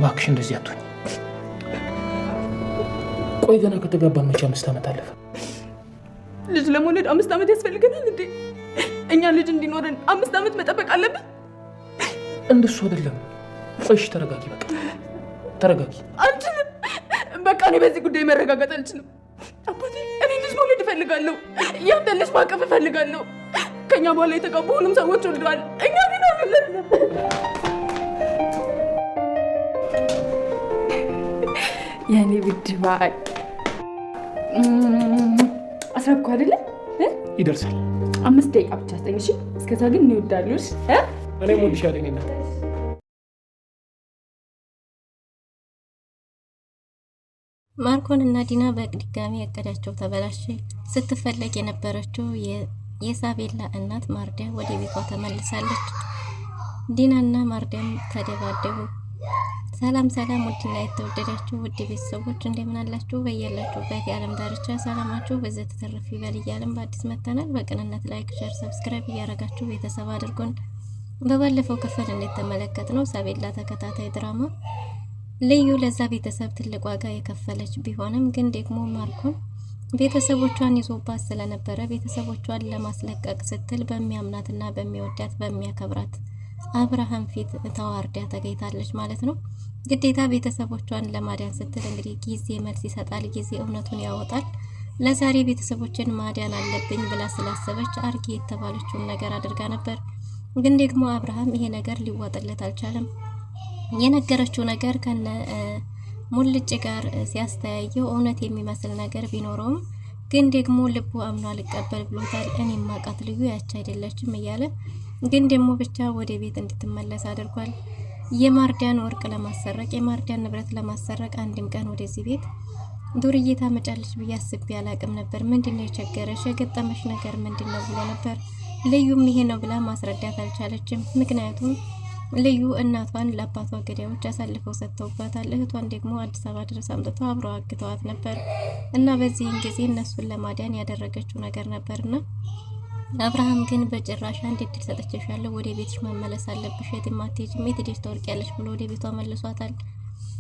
እባክሽ እንደዚህ አትሁኝ። ቆይ ገና ከተጋባን መቼ 5 ዓመት አለፈ? ልጅ ለመውለድ 5 ዓመት ያስፈልገናል እንዴ? እኛ ልጅ እንዲኖረን 5 ዓመት መጠበቅ አለብን? እንደሱ አይደለም። እሺ ተረጋጊ፣ በቃ ተረጋጊ። አልችልም። በቃ እኔ በዚህ ጉዳይ መረጋጋት አልችልም። አባቴ እኔ ልጅ መውለድ እፈልጋለሁ። ያንተ ልጅ ማቀፍ እፈልጋለሁ። ከኛ በኋላ የተጋቡ ሁሉም ሰዎች ወልደዋል። እኛ ግን አልወለድንም። የኔ ውድ ባል አስረኩ አይደለ? ይደርሳል። 5 ደቂቃ ብቻ አስጠኝ። እሺ እስከዛ ግን እኔ እወዳለሁሽ። እኔ እወድሻለሁ። እኔና ማርኮን እና ዲና በድጋሚ እቅዳቸው ተበላሸ። ስትፈለግ የነበረችው የሳቤላ እናት ማርዲያ ወደ ቤቷ ተመልሳለች። ዲናና ማርዲያም ተደባደቡ። ሰላም ሰላም! ውድና የተወደዳችሁ ውድ ቤተሰቦች እንደምን አላችሁ? በያላችሁበት የዓለም ዳርቻ ሰላማችሁ በዘት ተተረፍ ይበል እያልን በአዲስ መጥተናል። በቅንነት ላይክ፣ ሼር፣ ሰብስክራይብ እያደረጋችሁ ቤተሰብ አድርጉን። በባለፈው ክፍል እንደተመለከትነው ሳቤላ ተከታታይ ድራማ ልዩ ለዛ ቤተሰብ ትልቅ ዋጋ የከፈለች ቢሆንም ግን ደግሞ ማርኮን ቤተሰቦቿን ይዞባት ስለነበረ ቤተሰቦቿን ለማስለቀቅ ስትል በሚያምናትና በሚወዳት በሚያከብራት አብርሃም ፊት ተዋርዳ ተገኝታለች ማለት ነው። ግዴታ ቤተሰቦቿን ለማዳን ስትል እንግዲህ ጊዜ መልስ ይሰጣል፣ ጊዜ እውነቱን ያወጣል። ለዛሬ ቤተሰቦችን ማዳን አለብኝ ብላ ስላሰበች አርጊ የተባለችውን ነገር አድርጋ ነበር። ግን ደግሞ አብርሃም ይሄ ነገር ሊዋጥለት አልቻለም። የነገረችው ነገር ከነ ሙልጭ ጋር ሲያስተያየው እውነት የሚመስል ነገር ቢኖረውም ግን ደግሞ ልቡ አምኖ አልቀበል ብሎታል። እኔ ማቃት ልዩ ያች አይደለችም እያለ ግን ደግሞ ብቻ ወደ ቤት እንድትመለስ አድርጓል። የማርዲያን ወርቅ ለማሰረቅ የማርዲያን ንብረት ለማሰረቅ አንድም ቀን ወደዚህ ቤት ዱርዬ ታመጫለች ብዬ አስቤ አላቅም ነበር። ምንድነው የቸገረሽ? የገጠመሽ ነገር ምንድነው ብሎ ነበር። ልዩም ይሄ ነው ብላ ማስረዳት አልቻለችም። ምክንያቱም ልዩ እናቷን ለአባቷ ገዳዮች አሳልፈው ሰጥተውባታል። እህቷን ደግሞ አዲስ አበባ ድረስ አምጥተው አብረው አግተዋት ነበር እና በዚህን ጊዜ እነሱን ለማዳን ያደረገችው ነገር ነበርና አብርሃም ግን በጭራሽ አንድ እድል ሰጥቼሻለሁ፣ ወደ ቤትሽ መመለስ አለብሽ፣ የትም አትሄጂም፣ የት ሄደሽ ታወርቂያለሽ ብሎ ወደ ቤቷ መልሷታል።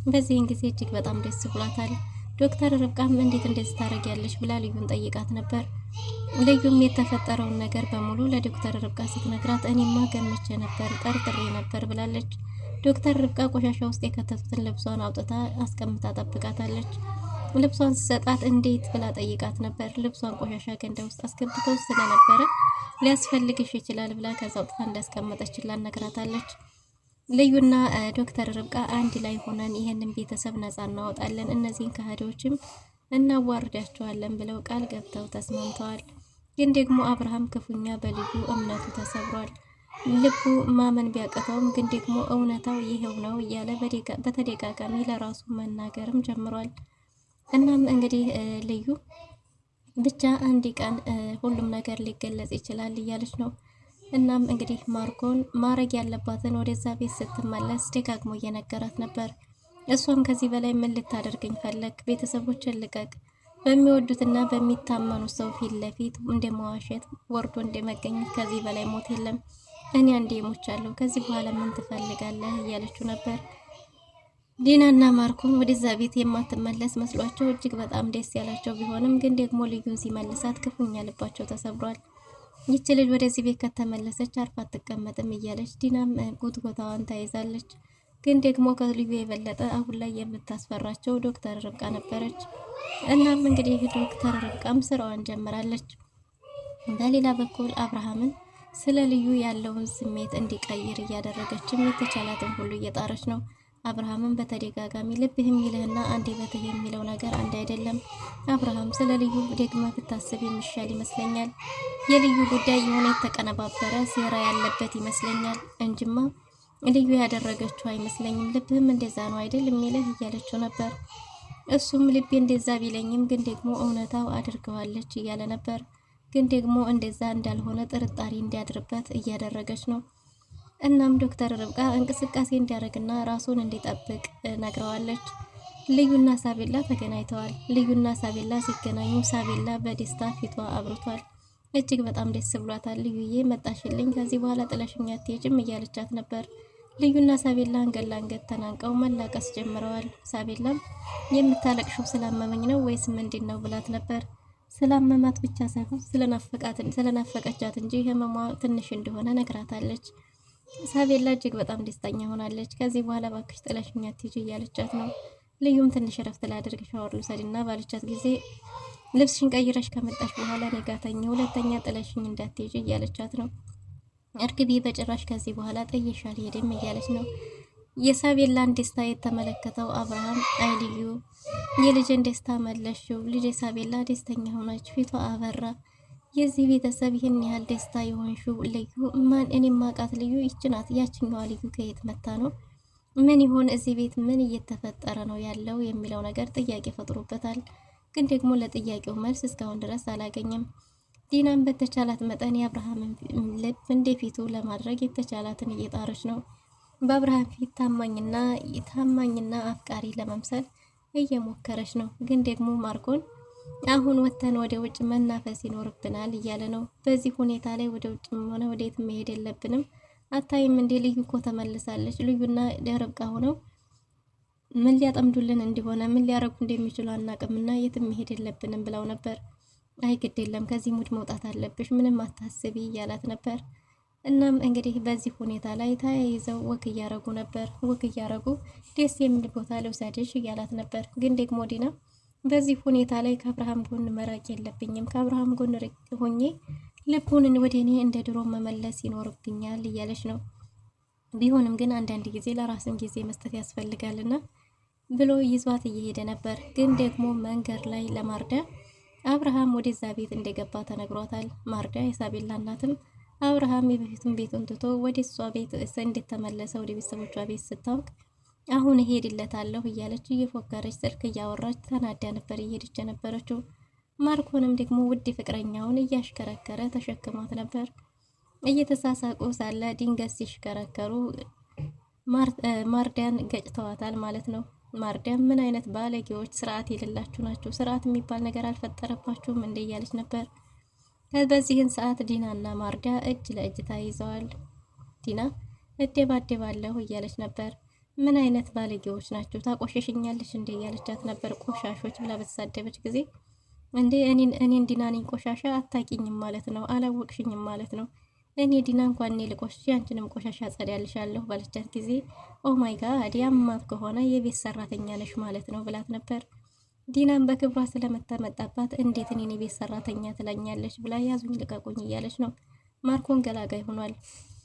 በዚህን ጊዜ እጅግ በጣም ደስ ብሏታል። ዶክተር ርብቃም እንዴት እንደዚህ ታረጊያለሽ ብላ ልዩን ጠይቃት ነበር። ልዩም የተፈጠረውን ነገር በሙሉ ለዶክተር ርብቃ ስትነግራት እኔማ ገምቼ ነበር፣ ጠርጥሬ ነበር ብላለች። ዶክተር ርብቃ ቆሻሻ ውስጥ የከተቱትን ልብሷን አውጥታ አስቀምጣ ጠብቃታለች። ልብሷን ሲሰጣት እንዴት ብላ ጠይቃት ነበር። ልብሷን ቆሻሻ ገንዳ ውስጥ አስገብተው ስለነበረ ሊያስፈልግሽ ይችላል ብላ ከዛ አውጥታ እንዳስቀመጠችላት ነግራታለች። ልዩና ዶክተር ርብቃ አንድ ላይ ሆነን ይሄንን ቤተሰብ ነፃ እናወጣለን፣ እነዚህን ከሃዲዎችም እናዋርዳቸዋለን ብለው ቃል ገብተው ተስማምተዋል። ግን ደግሞ አብርሃም ክፉኛ በልዩ እምነቱ ተሰብሯል። ልቡ ማመን ቢያቀተውም ግን ደግሞ እውነታው ይሄው ነው እያለ በተደጋጋሚ ለራሱ መናገርም ጀምሯል። እናም እንግዲህ ልዩ ብቻ አንድ ቀን ሁሉም ነገር ሊገለጽ ይችላል እያለች ነው። እናም እንግዲህ ማርኮን ማረግ ያለባትን ወደዛ ቤት ስትመለስ ደጋግሞ እየነገራት ነበር። እሷም ከዚህ በላይ ምን ልታደርገኝ ፈለግ? ቤተሰቦችን ልቀቅ፣ በሚወዱትና በሚታመኑት ሰው ፊት ለፊት እንደመዋሸት ወርዶ እንደመገኘት ከዚህ በላይ ሞት የለም። እኔ አንዴ ሞቻለሁ፣ ከዚህ በኋላ ምን ትፈልጋለህ? እያለችው ነበር። ዲናና ማርኮን ወደዛ ቤት የማትመለስ መስሏቸው እጅግ በጣም ደስ ያላቸው ቢሆንም ግን ደግሞ ልዩን ሲመልሳት ክፉኛ ልባቸው ተሰብሯል። ይቺ ልጅ ወደዚህ ቤት ከተመለሰች አርፋ አትቀመጥም እያለች ዲናም ጉትጎታዋን ተይዛለች። ግን ደግሞ ከልዩ የበለጠ አሁን ላይ የምታስፈራቸው ዶክተር ርብቃ ነበረች። እናም እንግዲህ ዶክተር ርብቃም ስራዋን ጀምራለች። በሌላ በኩል አብርሃምን ስለ ልዩ ያለውን ስሜት እንዲቀይር እያደረገችም የተቻላትን ሁሉ እየጣረች ነው። አብርሃምን በተደጋጋሚ ልብህ የሚልህና አንደበትህ የሚለው ነገር አንድ አይደለም። አብርሃም ስለ ልዩ ደግመህ ብታስብ የሚሻል ይመስለኛል። የልዩ ጉዳይ የሆነ የተቀነባበረ ሴራ ያለበት ይመስለኛል እንጂማ ልዩ ያደረገችው አይመስለኝም። ልብህም እንደዛ ነው አይደል የሚልህ እያለችው ነበር። እሱም ልቤ እንደዛ ቢለኝም ግን ደግሞ እውነታው አድርገዋለች እያለ ነበር። ግን ደግሞ እንደዛ እንዳልሆነ ጥርጣሬ እንዲያድርበት እያደረገች ነው። እናም ዶክተር ርብቃ እንቅስቃሴ እንዲያደርግና ራሱን እንዲጠብቅ ነግረዋለች። ልዩና ሳቤላ ተገናኝተዋል። ልዩና ሳቤላ ሲገናኙ ሳቤላ በደስታ ፊቷ አብርቷል። እጅግ በጣም ደስ ብሏታል። ልዩዬ መጣሽልኝ፣ ከዚህ በኋላ ጥለሽኝ አትሄጂም እያለቻት ነበር። ልዩና ሳቤላ አንገት ለአንገት ተናንቀው መላቀስ ጀምረዋል። ሳቤላም የምታለቅሽው ስላመመኝ ነው ወይስ ምንድን ነው ብላት ነበር። ስላመማት ብቻ ሳይሆን ስለናፈቀቻት እንጂ ህመሟ ትንሽ እንደሆነ ነግራታለች። ሳቤላ እጅግ በጣም ደስተኛ ሆናለች። ከዚህ በኋላ ባክሽ ጥለሽኝ አትሂጂ እያለቻት ነው። ልዩም ትንሽ ረፍት ላድርግ ሻወር ልውሰድና ባለቻት ጊዜ ልብስሽን ቀይረሽ ከመጣሽ በኋላ ነጋተኛ ሁለተኛ ጥለሽኝ እንዳትሄጂ እያለቻት ነው። እርግቤ በጭራሽ ከዚህ በኋላ ጥዬሽ አልሄድም እያለች ነው። የሳቤላን ደስታ የተመለከተው አብርሃም አይ ልዩ የልጅን ደስታ መለሽው፣ ልጅ ሳቤላ ደስተኛ ሆናች፣ ፊቷ አበራ። የዚህ ቤተሰብ ይህን ያህል ደስታ የሆንሽው ልዩ ማን? እኔ ማቃት ልዩ ይች ናት። ያችኛዋ ልዩ ከየት መታ ነው? ምን ይሆን እዚህ ቤት ምን እየተፈጠረ ነው ያለው የሚለው ነገር ጥያቄ ፈጥሮበታል። ግን ደግሞ ለጥያቄው መልስ እስካሁን ድረስ አላገኘም። ዲናም በተቻላት መጠን የአብርሃምን ልብ እንደፊቱ ለማድረግ የተቻላትን እየጣረች ነው። በአብርሃም ፊት ታማኝና አፍቃሪ ለመምሰል እየሞከረች ነው። ግን ደግሞ ማርኮን አሁን ወተን ወደ ውጭ መናፈስ ይኖርብናል እያለ ነው። በዚህ ሁኔታ ላይ ወደ ውጭ ሆነ ወዴት መሄድ የለብንም። አታይም እንዴ ልዩ እኮ ተመልሳለች። ልዩና ርብቃ ሆነው ምን ሊያጠምዱልን እንደሆነ ምን ሊያረጉ እንደሚችሉ አናቅምና የትም መሄድ የለብንም ብለው ነበር። አይ ግድ የለም ከዚህ ሙድ መውጣት አለብሽ፣ ምንም አታስቢ እያላት ነበር። እናም እንግዲህ በዚህ ሁኔታ ላይ ተያይዘው ወክ እያረጉ ነበር። ወክ እያረጉ ደስ የሚል ቦታ ልውሰድሽ እያላት ነበር። ግን ደግሞ ዲና በዚህ ሁኔታ ላይ ከአብርሃም ጎን መራቅ የለብኝም፣ ከአብርሃም ጎን ሆኜ ልቡን ወደ እኔ እንደ ድሮ መመለስ ይኖርብኛል እያለች ነው። ቢሆንም ግን አንዳንድ ጊዜ ለራስን ጊዜ መስጠት ያስፈልጋልና ብሎ ይዟት እየሄደ ነበር። ግን ደግሞ መንገድ ላይ ለማርዳ አብርሃም ወደዛ ቤት እንደገባ ተነግሯታል። ማርዳ የሳቤላ እናትም አብርሃም የበፊቱን ቤቱን ትቶ ወደ እሷ ቤት እንደተመለሰ ወደ ቤተሰቦቿ ቤት ስታውቅ አሁን እሄድለታለሁ እያለች እየፎከረች ስልክ እያወራች ተናዳ ነበር እየሄደች የነበረችው። ማርኮንም ደግሞ ውድ ፍቅረኛውን እያሽከረከረ ተሸክሟት ነበር። እየተሳሳቁ ሳለ ድንገት ሲሽከረከሩ ማርዳን ገጭተዋታል ማለት ነው። ማርዳን ምን አይነት ባለጌዎች፣ ስርዓት የሌላችሁ ናቸው፣ ስርዓት የሚባል ነገር አልፈጠረባችሁም እንደ እያለች ነበር። በዚህን ሰዓት ዲናና ማርዳ እጅ ለእጅ ተያይዘዋል። ዲና እደባደባለሁ እያለች ነበር። ምን አይነት ባለጌዎች ናቸው፣ ታቆሸሽኛለች እንደ እያለቻት ነበር። ቆሻሾች ብላ በተሳደበች ጊዜ እንዴ እኔን ዲና ነኝ ቆሻሻ? አታቂኝም ማለት ነው፣ አላወቅሽኝም ማለት ነው። እኔ ዲና እንኳን እኔ ልቆሽሽ አንቺንም ቆሻሻ ጸዳልሻለሁ ባለቻት ጊዜ ኦ ማይ ጋድ ያማት ከሆነ የቤት ሰራተኛ ነሽ ማለት ነው ብላት ነበር። ዲናም በክብሯ ስለመተመጣባት እንዴት እኔን የቤት ሰራተኛ ትላኛለች ብላ ያዙኝ ልቀቁኝ እያለች ነው። ማርኮን ገላጋይ ሆኗል።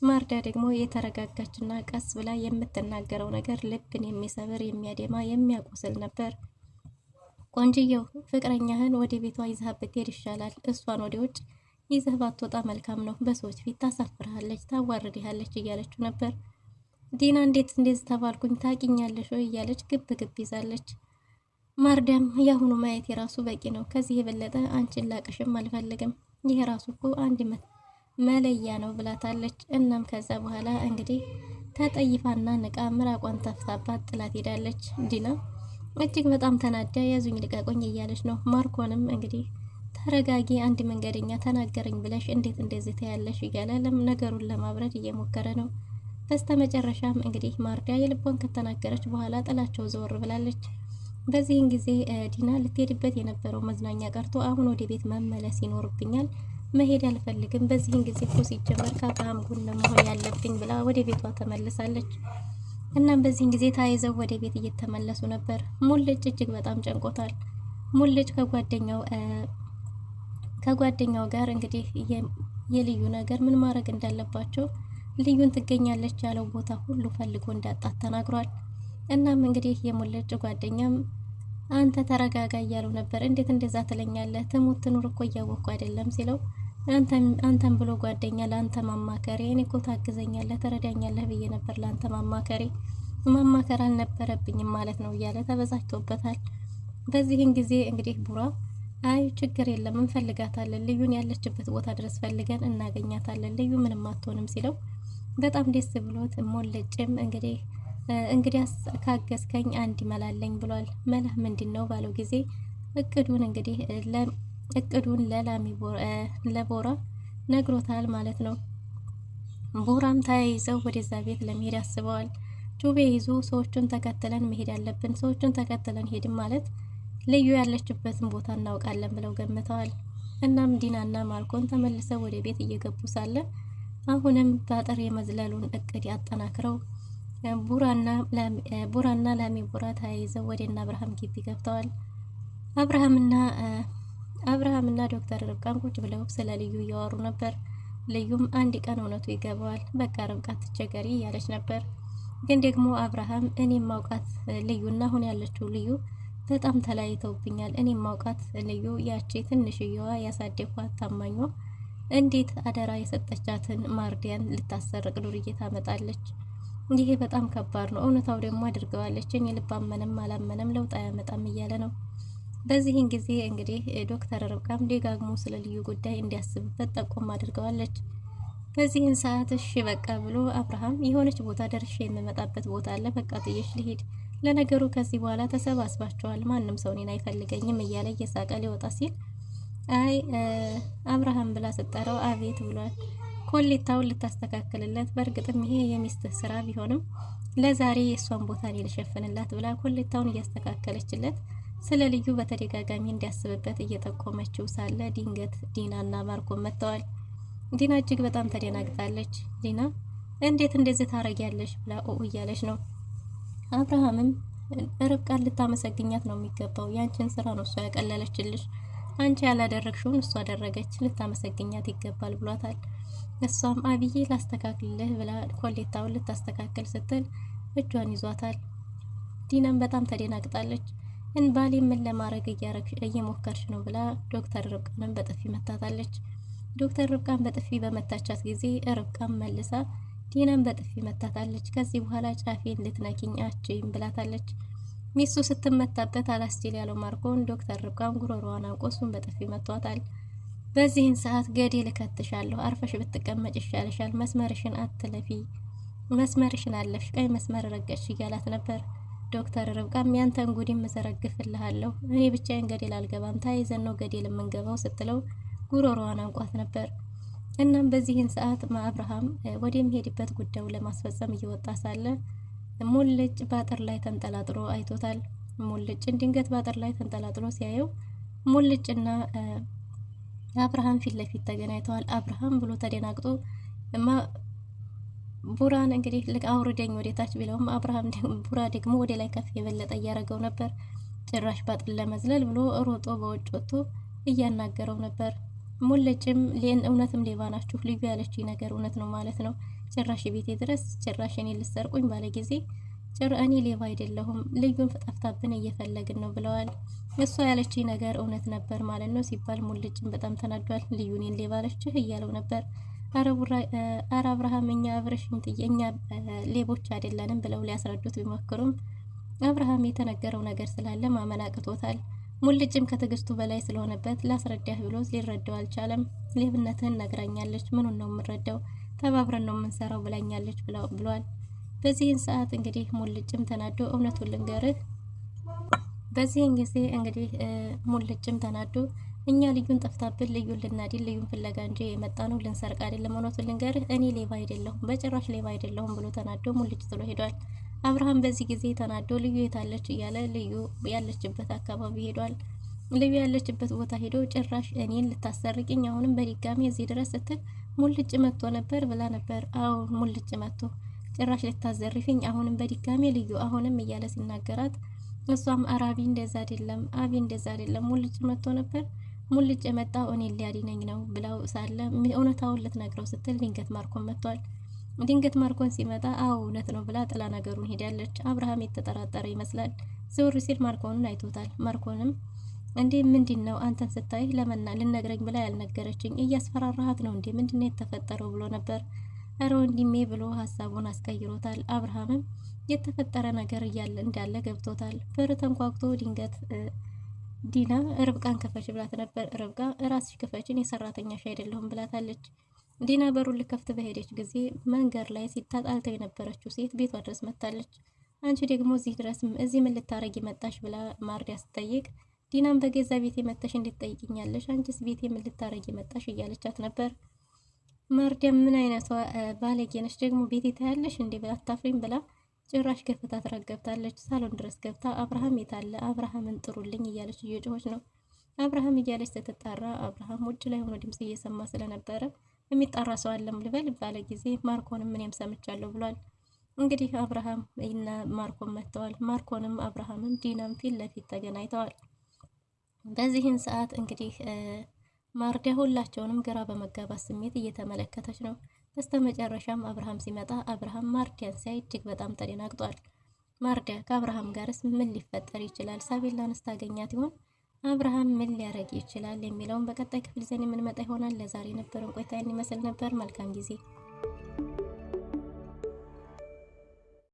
ማርዳ ደግሞ የተረጋጋችና ቀስ ብላ የምትናገረው ነገር ልብን የሚሰብር የሚያደማ የሚያቆስል ነበር። ቆንጅየው ፍቅረኛህን ወደ ቤቷ ይዘህ ብትሄድ ይሻላል። እሷን ወደ ውጭ ይዘህ ባትወጣ መልካም ነው። በሰዎች ፊት ታሳፍርሃለች፣ ታዋርድሃለች እያለችው ነበር። ዲና እንዴት እንደዚህ ተባልኩኝ ታቂኛለሽ ወይ እያለች ግብ ግብ ይዛለች። ማርዳም ያሁኑ ማየት የራሱ በቂ ነው። ከዚህ የበለጠ አንቺን ላቅሽም አልፈልግም። ይሄ ራሱ እኮ አንድ መለያ ነው ብላታለች። እናም ከዛ በኋላ እንግዲህ ተጠይፋና ንቃ ምራቋን ተፍታባት ጥላት ሄዳለች። ዲና እጅግ በጣም ተናዳ ያዙኝ ልቀቁኝ እያለች ነው። ማርኮንም እንግዲህ ተረጋጊ፣ አንድ መንገደኛ ተናገረኝ ብለሽ እንዴት እንደዚህ ታያለሽ እያለ ነገሩን ለማብረድ እየሞከረ ነው። በስተመጨረሻም እንግዲህ ማርዳ የልቧን ከተናገረች በኋላ ጥላቸው ዘወር ብላለች። በዚህን ጊዜ ዲና ልትሄድበት የነበረው መዝናኛ ቀርቶ አሁን ወደ ቤት መመለስ ይኖርብኛል፣ መሄድ አልፈልግም። በዚህን ጊዜ እኮ ሲጀመር ከአብርሃም ጎን መሆን ያለብኝ ብላ ወደ ቤቷ ተመልሳለች። እናም በዚህን ጊዜ ታይዘው ወደ ቤት እየተመለሱ ነበር። ሙልጭ እጅግ በጣም ጨንቆታል። ሙልጭ ከጓደኛው ጋር እንግዲህ የልዩ ነገር ምን ማድረግ እንዳለባቸው ልዩን ትገኛለች ያለው ቦታ ሁሉ ፈልጎ እንዳጣት ተናግሯል። እናም እንግዲህ የሙልጭ ጓደኛም አንተ ተረጋጋ እያለው ነበር። እንዴት እንደዛ ትለኛለህ? ትሙት ትኑር እኮ እያወቅኩ አይደለም ሲለው አንተም ብሎ ጓደኛ ለአንተ ማማከሬ፣ እኔ እኮ ታግዘኛለህ ተረዳኛለህ ብዬ ነበር ለአንተ ማማከር አልነበረብኝም ማለት ነው እያለ ተበዛጭቶበታል። በዚህን ጊዜ እንግዲህ ቡራ አይ ችግር የለም እንፈልጋታለን፣ ልዩን ያለችበት ቦታ ድረስ ፈልገን እናገኛታለን፣ ልዩ ምንም አትሆንም ሲለው በጣም ደስ ብሎት ሞለጭም እንግዲያስ ካገዝከኝ አንድ መላለኝ ብሏል። መላህ ምንድን ነው ባለው ጊዜ እቅዱን እንግዲህ ለቦራ ነግሮታል ማለት ነው። ቡራም ተያይዘው ወደዛ ቤት ለመሄድ አስበዋል። ጩቤ ይዞ ሰዎቹን ተከትለን መሄድ ያለብን፣ ሰዎቹን ተከትለን ሄድም ማለት ልዩ ያለችበትን ቦታ እናውቃለን ብለው ገምተዋል። እናም ዲናና ማርኮን ተመልሰው ወደ ቤት እየገቡ ሳለ አሁንም በአጥር የመዝለሉን እቅድ ያጠናክረው ቡራና ላሚ ቡራ ተያይዘው ወደ እነ አብርሃም ግቢ ገብተዋል። አብርሃምና ዶክተር ርብቃን ቁጭ ብለው ስለ ልዩ እያወሩ ነበር። ልዩም አንድ ቀን እውነቱ ይገባዋል፣ በቃ ርብቃ ትቸገሪ እያለች ነበር። ግን ደግሞ አብርሃም እኔ ማውቃት ልዩና አሁን ያለችው ልዩ በጣም ተለያይተውብኛል። እኔ ማውቃት ልዩ ያቺ ትንሽየዋ ያሳደኳት ታማኟ እንዴት አደራ የሰጠቻትን ማርዲያን ልታሰርቅ ዱርዬ ታመጣለች? ይሄ በጣም ከባድ ነው። እውነታው ደግሞ አድርገዋለች። እኔ ልብ አመነም አላመነም ለውጥ አያመጣም እያለ ነው። በዚህን ጊዜ እንግዲህ ዶክተር ርብቃም ደጋግሞ ስለ ልዩ ጉዳይ እንዲያስብበት ጠቆም አድርገዋለች። በዚህን ሰዓት እሺ በቃ ብሎ አብርሃም የሆነች ቦታ ደርሼ የምመጣበት ቦታ አለ፣ በቃ ጥዬሽ ልሂድ። ለነገሩ ከዚህ በኋላ ተሰባስባቸዋል፣ ማንም ሰው እኔን አይፈልገኝም እያለ እየሳቀ ሊወጣ ሲል አይ አብርሃም ብላ ስጠራው አቤት ብሏል። ኮሌታውን ልታስተካክልለት፣ በእርግጥም ይሄ የሚስትህ ስራ ቢሆንም ለዛሬ የእሷን ቦታ እኔ ልሸፍንላት ብላ ኮሌታውን እያስተካከለችለት ስለ ልዩ በተደጋጋሚ እንዲያስብበት እየጠቆመችው ሳለ ድንገት ዲናና ማርኮን መጥተዋል። ዲና እጅግ በጣም ተደናግጣለች። ዲና እንዴት እንደዚህ ታረጊያለሽ ብላ እያለች ነው። አብርሃምም ርብቃን ልታመሰግኛት ነው የሚገባው፣ ያንቺን ስራ ነው እሷ ያቀለለችልሽ፣ አንቺ ያላደረግሽውን እሷ አደረገች፣ ልታመሰግኛት ይገባል ብሏታል። እሷም አብዬ ላስተካክልልህ ብላ ኮሌታውን ልታስተካክል ስትል እጇን ይዟታል። ዲናም በጣም ተደናግጣለች። ባሌ ምን ለማድረግ እየሞከርሽ ነው ብላ ዶክተር ርብቃንም በጥፊ መታታለች። ዶክተር ርብቃን በጥፊ በመታቻት ጊዜ ርብቃን መልሳ ዲናን በጥፊ መታታለች። ከዚህ በኋላ ጫፌን ልትነኪኝ አችይም ብላታለች። ሚስቱ ስትመታበት አላስችል ያለው ማርኮን ዶክተር ርብቃን ጉሮሮዋን አንቆ እሱን በጥፊ መቷታል። በዚህን ሰዓት ገደል እከትሻለሁ፣ አርፈሽ ብትቀመጭ ይሻልሻል፣ መስመርሽን አትለፊ፣ መስመርሽን አለፍሽ፣ ቀይ መስመር ረገጥሽ እያላት ነበር። ዶክተር ርብቃም ያንተን ጉዲም እዘረግፍልሃለሁ፣ እኔ ብቻዬን ገደል አልገባም፣ ተያይዘን ነው ገደል የምንገባው ስትለው ጉሮሮዋን አንቋት ነበር። እናም በዚህን ሰዓት አብርሃም ወደሚሄድበት ጉዳዩ ለማስፈጸም እየወጣ ሳለ ሙልጭ ባጥር ላይ ተንጠላጥሎ አይቶታል። ሙልጭን ድንገት ባጥር ላይ ተንጠላጥሎ ሲያየው ሙልጭና አብርሃም ፊት ለፊት ተገናኝተዋል። አብርሃም ብሎ ተደናግጦ ቡራን እንግዲህ አውርደኝ ወደታች ቢለውም አብርሃም ቡራ ደግሞ ወደ ላይ ከፍ የበለጠ እያደረገው ነበር። ጭራሽ ባጥር ለመዝለል ብሎ ሮጦ በውጭ ወጥቶ እያናገረው ነበር። ሙልጭም እውነትም ሌባ ናችሁ፣ ልዩ ያለችኝ ነገር እውነት ነው ማለት ነው፣ ጭራሽ ቤቴ ድረስ ጭራሽ እኔ ልሰርቁኝ ባለ ጊዜ እኔ ሌባ አይደለሁም፣ ልዩን ጠፍታብን እየፈለግን ነው ብለዋል። እሷ ያለችኝ ነገር እውነት ነበር ማለት ነው ሲባል ሙልጭም በጣም ተናዷል። ልዩ እኔን ሌባ አለችህ እያለው ነበር። አረ አብርሃም እኛ እኛ ሌቦች አይደለንም ብለው ሊያስረዱት ቢሞክሩም አብርሃም የተነገረው ነገር ስላለ ማመን አቅቶታል። ሙልጭም ከትዕግስቱ በላይ ስለሆነበት ላስረዳህ ብሎ ሊረዳው አልቻለም። ሌብነትህን ነግራኛለች፣ ምኑን ነው የምንረዳው? ተባብረን ነው የምንሰራው ብላኛለች ብሏል። በዚህን ሰዓት እንግዲህ ሙልጭም ተናዶ እውነቱን ልንገርህ፣ በዚህን ጊዜ እንግዲህ ሙልጭም ተናዶ እኛ ልዩን ጠፍታብን ልዩን ልናዲል ልዩን ፍለጋ እንጂ የመጣ ነው ልንሰርቅ አይደለም፣ እውነቱን ልንገርህ እኔ ሌባ አይደለሁም፣ በጭራሽ ሌባ አይደለሁም ብሎ ተናዶ ሙልጭ ጥሎ ሄዷል። አብርሃም በዚህ ጊዜ ተናዶ ልዩ የታለች እያለ ልዩ ያለችበት አካባቢ ሄዷል። ልዩ ያለችበት ቦታ ሄዶ ጭራሽ እኔን ልታሰርቅኝ አሁንም በድጋሚ እዚህ ድረስ ስትል ሙልጭ መጥቶ ነበር ብላ ነበር። አዎ ሙልጭ መጥቶ ጭራሽ ልታዘርፊኝ አሁንም በድጋሚ ልዩ አሁንም እያለ ሲናገራት እሷም አራቢ እንደዛ አይደለም፣ አቢ እንደዛ አይደለም፣ ሙልጭ መጥቶ ነበር፣ ሙልጭ የመጣው እኔን ሊያድነኝ ነው ብላው ሳለ እውነታውን ልትነግረው ስትል ድንገት ማርኮን መጥቷል። ድንገት ማርኮን ሲመጣ አዎ እውነት ነው ብላ ጥላ ነገሩን ሄዳለች። አብርሃም የተጠራጠረ ይመስላል። ዘውር ሲል ማርኮንን አይቶታል። ማርኮንም እንዴ ምንድን ነው አንተን ስታይ ለመና ልነግረኝ ብላ ያልነገረችኝ እያስፈራራሃት ነው እንዴ ምንድነው የተፈጠረው ብሎ ነበር። እረ ወንድሜ ብሎ ሀሳቡን አስቀይሮታል። አብርሃምም የተፈጠረ ነገር እያለ እንዳለ ገብቶታል። በር ተንኳኩቶ ድንገት ዲና ርብቃን ክፈች ብላት ነበር። ርብቃ ራስሽ ክፈችን የሰራተኛሽ አይደለሁም ብላታለች። ዲና በሩን ልከፍት በሄደች ጊዜ መንገድ ላይ ሲታጣልተው የነበረችው ሴት ቤቷ ድረስ መጣለች። አንቺ ደግሞ እዚህ ምን ልታረጊ መጣሽ ብላ ማርዲያ ስትጠይቅ ዲናም በገዛ ቤቴ መጣሽ እንዴት ጠይቅኛለሽ? አንቺስ ቤቴ ምን ልታረጊ መጣሽ እያለቻት ነበር። ማርዲያም ምን አይነቷ ባለጌ ነች ደግሞ ቤት ታያለሽ እንዴ ብላ አታፍሪም ብላ ጭራሽ ገፍታ ትረገብታለች። ሳሎን ድረስ ገብታ አብርሃም የታለ አብርሃምን ጥሩልኝ እያለች እየጮኸች ነው። አብርሃም እያለች ስትጣራ አብርሃም ውጭ ላይ ሆኖ ድምጽ እየሰማ ስለነበረ የሚጣራ ሰው አለም ልበል ባለ ጊዜ ማርኮንም እኔም ሰምቻለሁ ብሏል። እንግዲህ አብርሃም እና ማርኮን መጥተዋል። ማርኮንም አብርሃምም ዲናም ፊት ለፊት ተገናኝተዋል። በዚህን ሰዓት እንግዲህ ማርዲያ ሁላቸውንም ግራ በመጋባት ስሜት እየተመለከተች ነው። በስተመጨረሻም አብርሃም ሲመጣ አብርሃም ማርዲያን ሲያይ እጅግ በጣም ተደናግጧል። ማርዲያ ከአብርሃም ጋርስ ምን ሊፈጠር ይችላል? ሳቤላንስ ታገኛት ይሆን? አብርሃም ምን ሊያደርግ ይችላል የሚለውን በቀጣይ ክፍል ይዘን የምንመጣ ይሆናል። ለዛሬ የነበረን ቆይታ ይመስል ነበር። መልካም ጊዜ